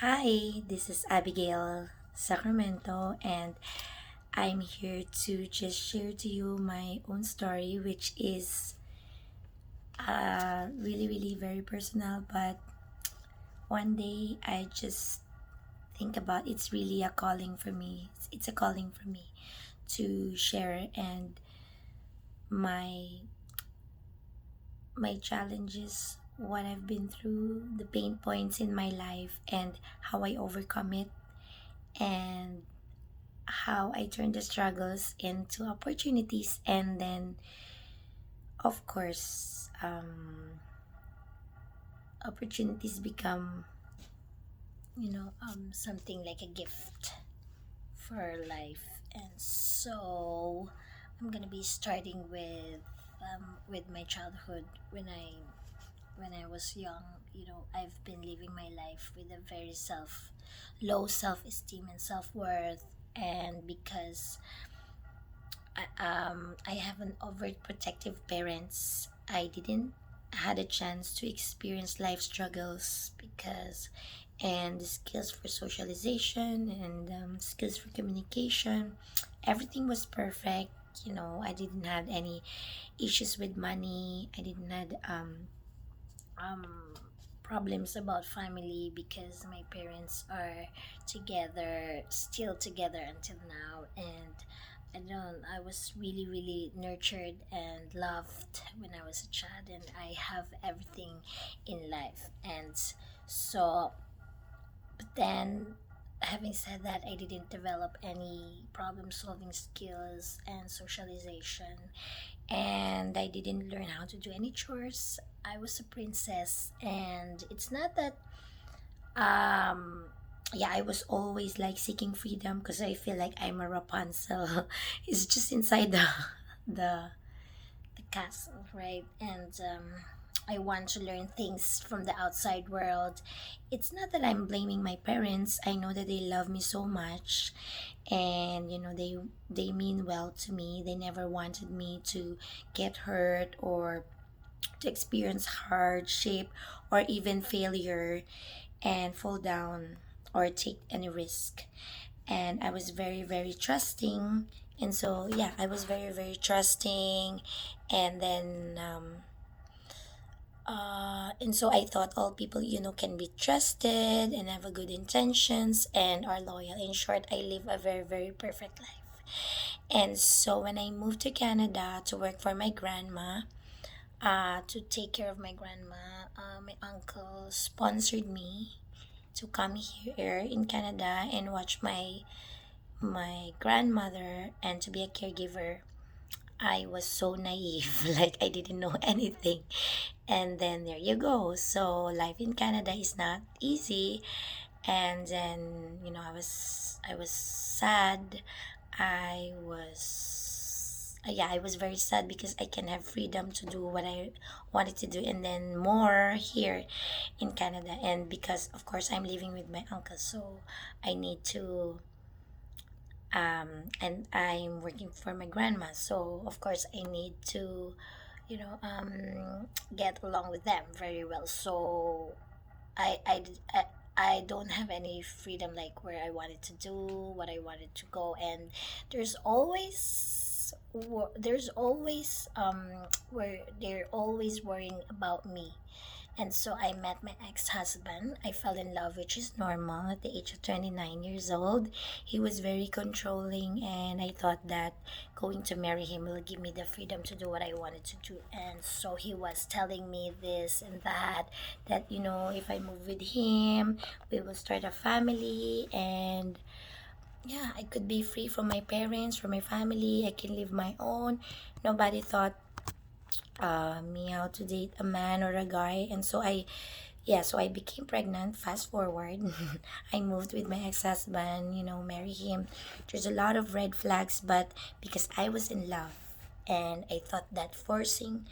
Hi, this is Abigail Sacramento, and I'm here to just share to you my own story, which is really, really very personal. But one day I just think about it's really a calling for me. It's a calling for me to share and my my challenges, what I've been through, the pain points in my life, and how I overcome it, and how I turn the struggles into opportunities, and then of course opportunities become something like a gift for life. And so I'm gonna be starting with my childhood. When I was young, I've been living my life with a very low self-esteem and self-worth. And because I have an overprotective parents. I didn't had a chance to experience life struggles because and the skills for socialization and skills for communication. Everything was perfect. I didn't have any issues with money. I didn't had um, problems about family because my parents are still together until now. And I was really, really nurtured and loved when I was a child, and I have everything in life. And so, but then, having said that, I didn't develop any problem solving skills and socialization, and I didn't learn how to do any chores. I was a princess, and it's not that um yeah, I was always like seeking freedom because I feel like I'm a Rapunzel. It's just inside the the castle, right? And I want to learn things from the outside world. It's not that I'm blaming my parents. I know that they love me so much, and they mean well to me. They never wanted me to get hurt or to experience hardship or even failure and fall down or take any risk. And I was very, very trusting. And so, yeah, I was very, very trusting. And then, and so I thought all people, can be trusted and have a good intentions and are loyal. In short, I live a very, very perfect life. And so when I moved to Canada to work for my grandma, to take care of my grandma, my uncle sponsored me to come here in Canada and watch my grandmother and to be a caregiver. I was so naive, like I didn't know anything. And then there you go. So life in Canada is not easy. And then, I was sad. I was very sad because I can have freedom to do what I wanted to do, and then more here in Canada. And because of course I'm living with my uncle, so I need to and I'm working for my grandma, so of course I need to you know um get along with them very well. So I I did- I don't have any freedom like where I wanted to do what I wanted to go. And there's always where they're always worrying about me. And so I met my ex-husband. I fell in love, which is normal at the age of 29 years old. He was very controlling, and I thought that going to marry him will give me the freedom to do what I wanted to do. And so he was telling me this and that if I move with him, we will start a family, and yeah, I could be free from my parents, from my family. I can live my own. Nobody thought me how to date a man or a guy. And so I became pregnant. Fast forward, I moved with my ex-husband, marry him. There's a lot of red flags, but because I was in love, and I thought that forcing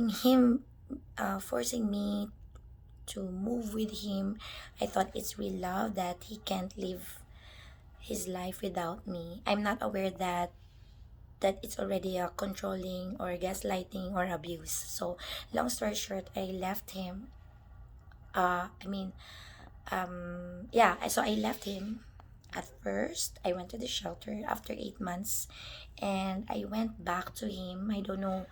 him, forcing me to move with him, I thought it's real love, that he can't live his life without me. I'm not aware that it's already a controlling or gaslighting or abuse. So long story short, I left him I mean, yeah, so I left him. At first I went to the shelter after 8 months, and I went back to him. I don't know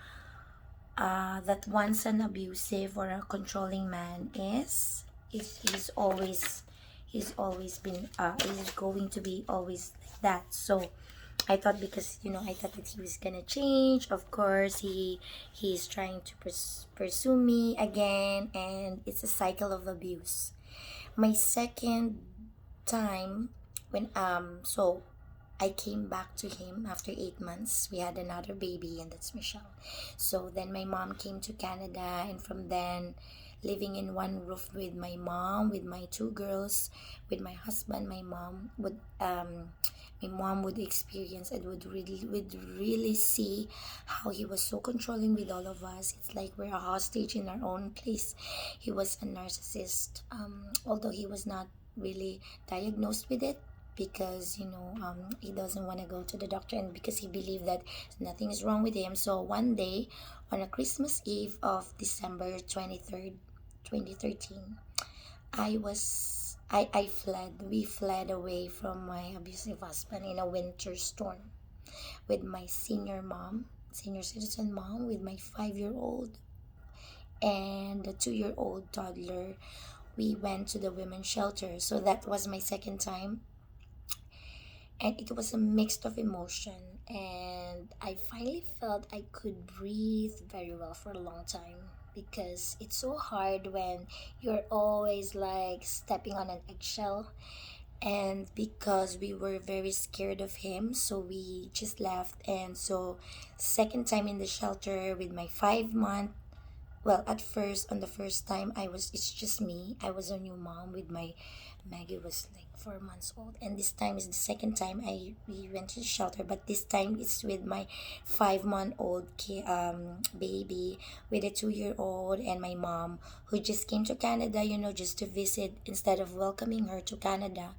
that once an abusive or a controlling man he's always been he's going to be always like that. So I thought, because I thought that he was gonna change. Of course, he's trying to pursue me again, and it's a cycle of abuse. My second time, when so I came back to him after 8 months. We had another baby, and that's Michelle. So then my mom came to Canada, and from then, living in one roof with my mom, with my two girls, with my husband, my mom would experience and would really see how he was so controlling with all of us. It's like we're a hostage in our own place. He was a narcissist, although he was not really diagnosed with it, because he doesn't want to go to the doctor, and because he believed that nothing is wrong with him. So one day, on a Christmas Eve of December 23rd, 2013, I fled. We fled away from my abusive husband in a winter storm with my senior citizen mom, with my 5-year old and the 2-year-old toddler. We went to the women's shelter. So that was my second time, and it was a mix of emotion. And I finally felt I could breathe very well for a long time, because it's so hard when you're always like stepping on an eggshell. And because we were very scared of him, so we just left. And so, second time in the shelter with my 5 month. Well, at first, on the first time, it's just me. I was a new mom with my Maggie was like 4 months old, and this time is the second time we went to the shelter, but this time it's with my 5 month old baby, with a 2-year old, and my mom, who just came to Canada, just to visit, instead of welcoming her to Canada,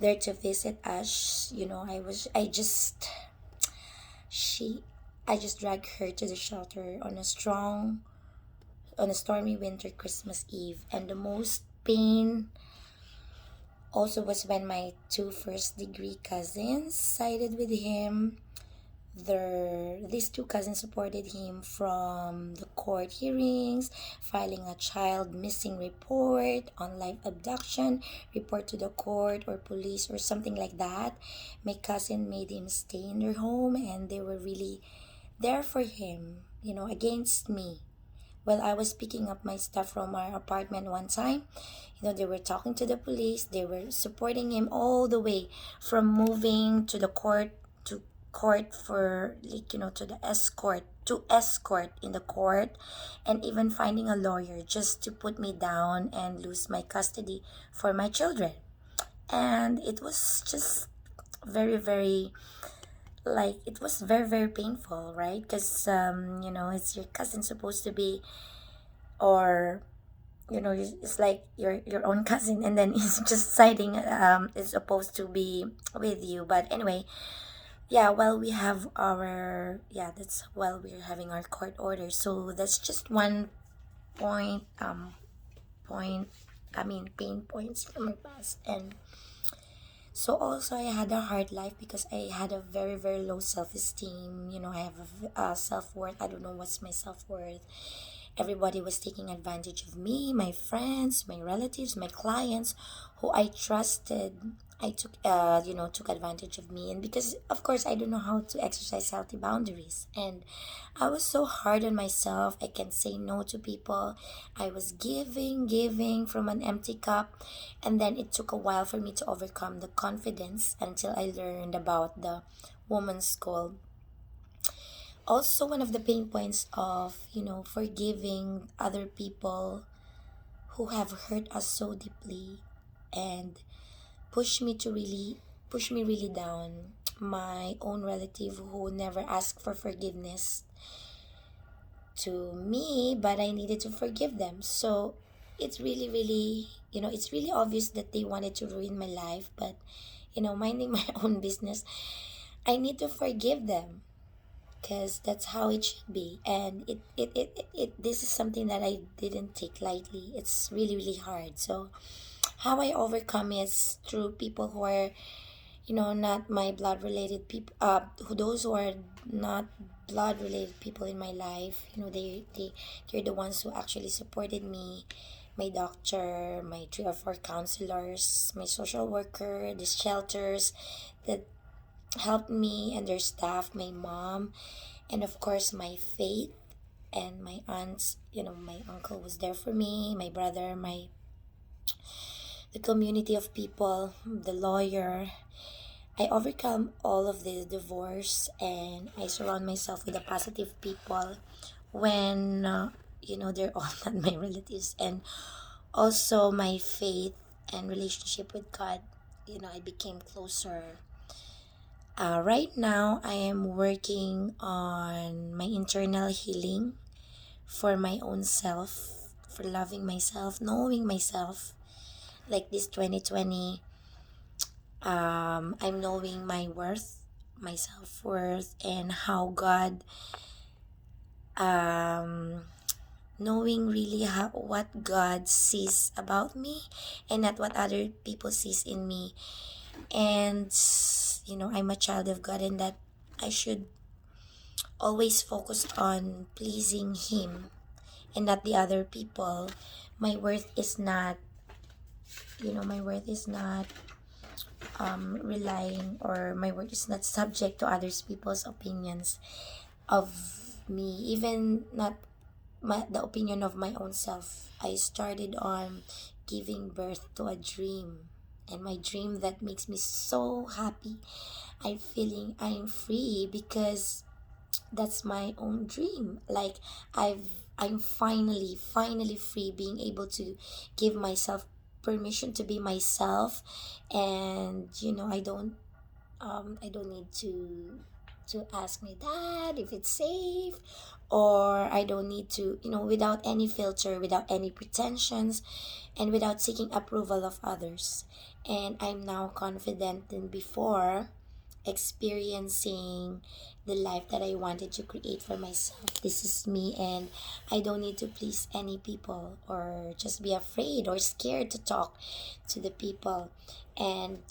there to visit us. She I just dragged her to the shelter on a stormy winter Christmas Eve. And the most pain also was when my two first degree cousins sided with him. These two cousins supported him from the court hearings, filing a child missing report, on live abduction report to the court or police or something like that. My cousin made him stay in their home, and they were really there for him, against me. While I was picking up my stuff from our apartment one time, they were talking to the police. They were supporting him all the way, from moving to the court for, like, to the escort in the court, and even finding a lawyer just to put me down and lose my custody for my children. And it was just very, very, like, it was very, very painful, right? Because it's your cousin supposed to be, or it's like your own cousin, and then he's just siding, is supposed to be with you. But anyway, yeah, while we have our yeah that's while we're having our court order. So that's just one point, point I mean pain points from my past. And so also, I had a hard life because I had a very, very low self-esteem. I have a self-worth. I don't know what's my self-worth. Everybody was taking advantage of me, my friends, my relatives, my clients, who I trusted. I took advantage of me. And because, of course, I don't know how to exercise healthy boundaries. And I was so hard on myself. I can say no to people. I was giving from an empty cup. And then it took a while for me to overcome the confidence, until I learned about the woman's school. Also, one of the pain points of forgiving other people who have hurt us so deeply, and push me to really push me really down. My own relative, who never asked for forgiveness to me, but I needed to forgive them. So it's really, really, it's really obvious that they wanted to ruin my life, but minding my own business, I need to forgive them. because that's how it should be. And this is something that I didn't take lightly. It's really, really hard. So how I overcome is through people who are, not my blood related people, who those who are not blood related people in my life. They're the ones who actually supported me. My doctor, my 3 or 4 counselors, my social worker, the shelters that helped me, and their staff, my mom, and of course my faith and my aunts. My uncle was there for me, my brother, my the community of people, the lawyer. I overcome all of this divorce, and I surround myself with the positive people when they're all not my relatives. And also my faith and relationship with God, I became closer. Right now I am working on my internal healing for my own self, for loving myself, knowing myself. Like this 2020, I'm knowing my worth, my self-worth, and how God, um knowing really how what God sees about me, and not what other people sees in me. And I'm a child of God, and that I should always focus on pleasing Him and not the other people. My worth is not, relying, or my worth is not subject to others people's opinions of me, even not the opinion of my own self. I started on giving birth to a dream, and my dream that makes me so happy. I'm feeling I'm free because that's my own dream. Like I'm finally free, being able to give myself permission to be myself. And I don't need to ask my dad if it's safe, or I don't need to, without any filter, without any pretensions, and without seeking approval of others. And I'm now confident than before, experiencing the life that I wanted to create for myself. This is me, and I don't need to please any people, or just be afraid or scared to talk to the people. And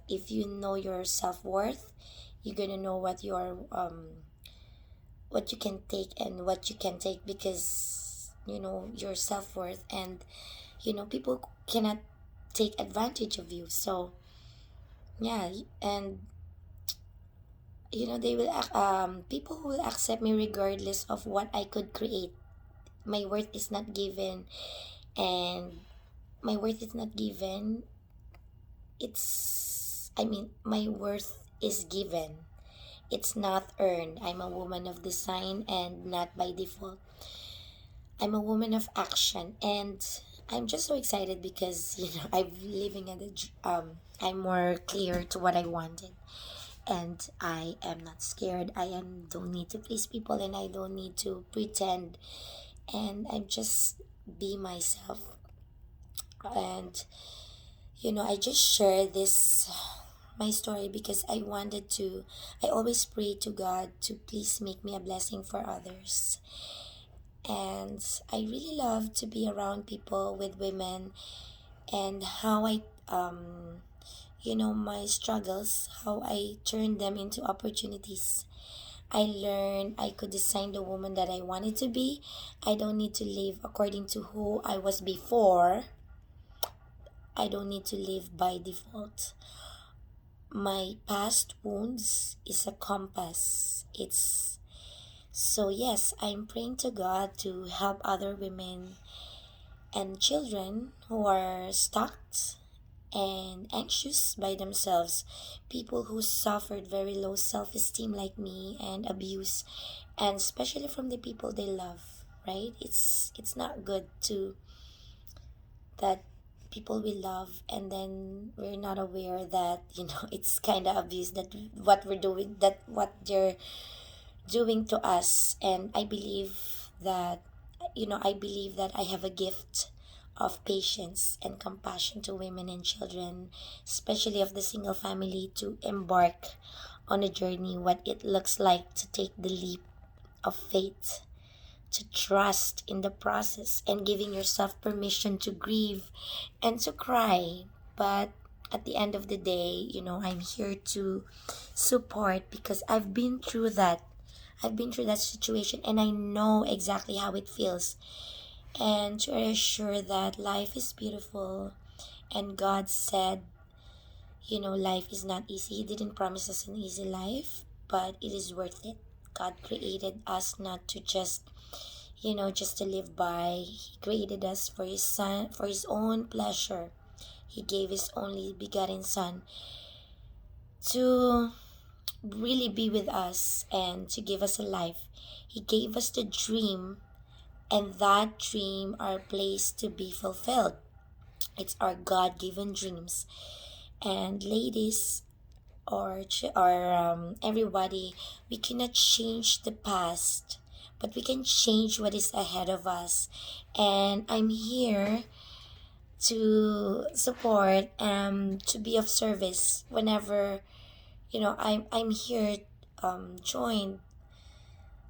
if you know your self-worth, you're gonna know what you can take and what you can take, because your self-worth. And people cannot take advantage of you. So yeah. And people will accept me regardless of what I could create. My worth is not given, and my worth is not given. My worth is given. It's not earned. I'm a woman of design, and not by default. I'm a woman of action, and I'm just so excited because I'm living at I'm more clear to what I wanted, and I am not scared. Don't need to please people, and I don't need to pretend, and I'm just be myself. And I just share this my story because I always pray to God to please make me a blessing for others. And I really love to be around people with women, and how my struggles, how I turn them into opportunities. I learned I could design the woman that I wanted to be. I don't need to live according to who I was before. I don't need to live by default. My past wounds is a compass. It's so yes, I'm praying to God to help other women and children who are stuck and anxious by themselves, people who suffered very low self-esteem like me, and abuse, and especially from the people they love, right? It's not good to that people we love, and then we're not aware that it's kind of abuse, that what we're doing, that what they're doing to us. And I believe that I have a gift of patience and compassion to women and children, especially of the single family, to embark on a journey what it looks like to take the leap of faith, to trust in the process, and giving yourself permission to grieve and to cry. But at the end of the day, I'm here to support because I've been through that. I've been through that situation and I know exactly how it feels. And to assure that life is beautiful, and God said, life is not easy. He didn't promise us an easy life, but it is worth it. God created us not to just to live by. He created us for his son, for his own pleasure. He gave his only begotten son to really be with us and to give us a life. He gave us the dream, and that dream our place to be fulfilled. It's our God-given dreams. And ladies, or everybody, we cannot change the past, but we can change what is ahead of us. And I'm here to support, to be of service whenever, I'm here, join.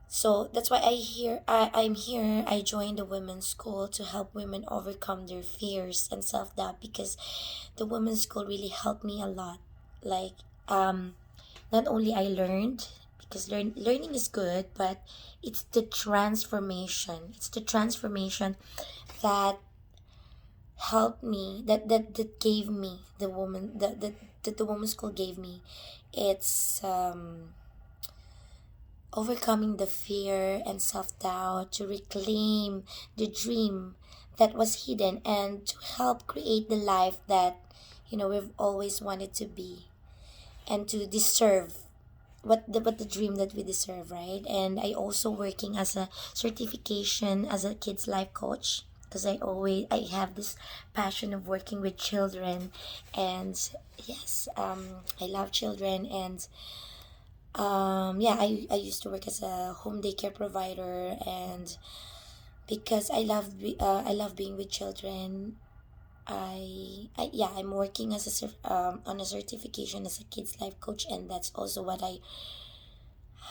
So that's why I'm here. I joined the women's school to help women overcome their fears and self-doubt, because the women's school really helped me a lot. Like, not only I learned, because learning is good, but it's the transformation that helped me, that gave me the woman, that the women's school gave me. It's overcoming the fear and self-doubt to reclaim the dream that was hidden, and to help create the life that we've always wanted to be, and to deserve what the dream that we deserve, right? And I also working as a certification as a kids life coach, because I have this passion of working with children. And yes, I love children. And yeah, I used to work as a home daycare provider. And because I love being with children, I'm working as on a certification as a kids life coach. And that's also what I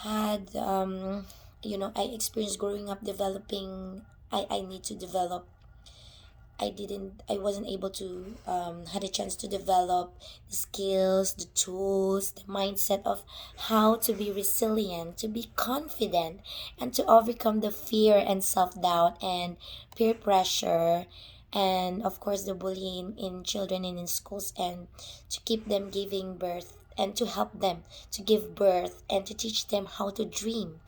had, I experienced growing up, developing. I need to develop. I wasn't able to, had a chance to develop the skills, the tools, the mindset of how to be resilient, to be confident, and to overcome the fear and self-doubt and peer pressure, and of course the bullying in children and in schools, and to keep them giving birth, and to help them to give birth, and to teach them how to dream.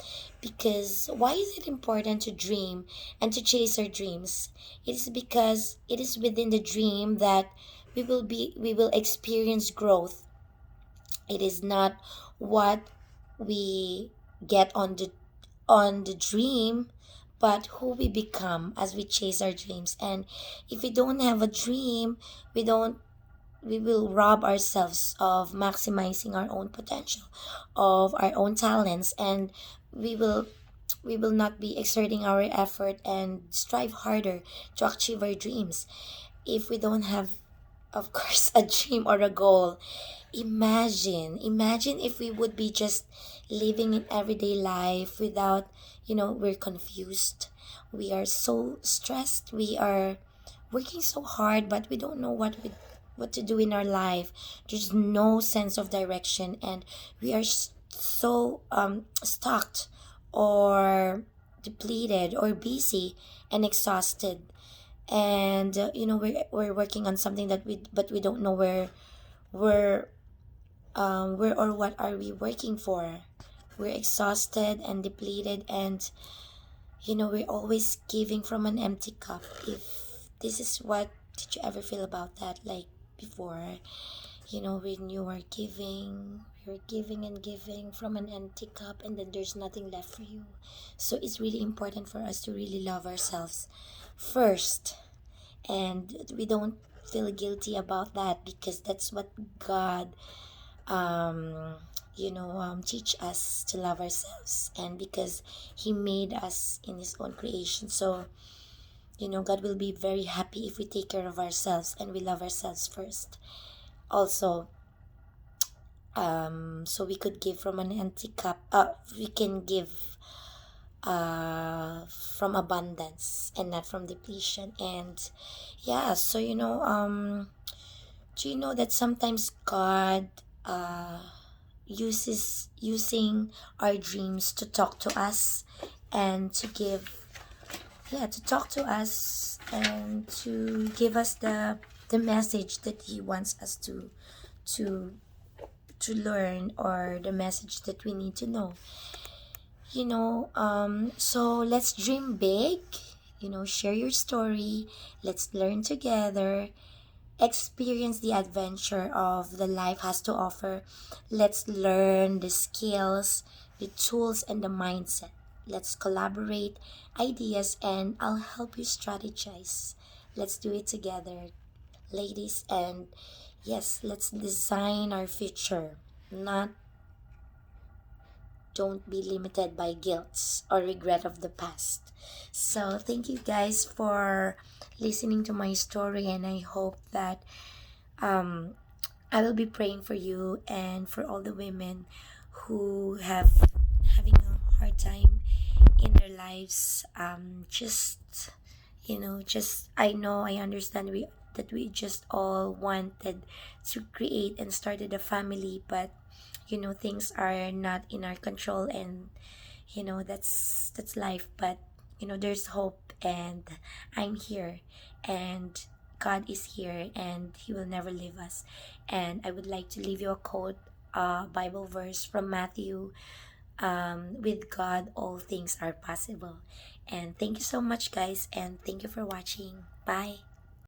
Because why is it important to dream and to chase our dreams? It is because it is within the dream that we will experience growth. It is not what we get on the dream, but who we become as we chase our dreams. And if we don't have a dream, we don't we will rob ourselves of maximizing our own potential, of our own talents, and we will we will not be exerting our effort and strive harder to achieve our dreams if we don't have, of course, a dream or a goal. Imagine if we would be just living in everyday life without, we're confused, we are so stressed, we are working so hard, but we don't know what to do in our life. There's no sense of direction, and we are so stuck, or depleted, or busy and exhausted. And we're working on something that we don't know where where or what are we working for. We're exhausted and depleted, and we're always giving from an empty cup. If this is what, did you ever feel about that, like before, when you're giving and giving from an empty cup, and then there's nothing left for you. So it's really important for us to really love ourselves first, and we don't feel guilty about that, because that's what God, teach us to love ourselves, and because He made us in His own creation. So God will be very happy if we take care of ourselves and we love ourselves first. Also, So we could give from an empty cup. We can give from abundance and not from depletion. And yeah, so do you know that sometimes God uses using our dreams to talk to us and to give, yeah, to talk to us and to give us the message that he wants us to to learn, or the message that we need to know. So let's dream big, share your story, let's learn together, experience the adventure of the life has to offer. Let's learn the skills, the tools, and the mindset. Let's collaborate ideas, and I'll help you strategize. Let's do it together, ladies. And yes, let's design our future, not don't be limited by guilt or regret of the past. So, thank you guys for listening to my story, and I hope that um, I will be praying for you and for all the women who have having a hard time in their lives. Just I know, I understand we just all wanted to create and started a family, but things are not in our control, and that's life. But there's hope, and I'm here, and God is here, and he will never leave us. And I would like to leave you a quote, Bible verse from Matthew. With God all things are possible. And thank you so much, guys, and thank you for watching. Bye.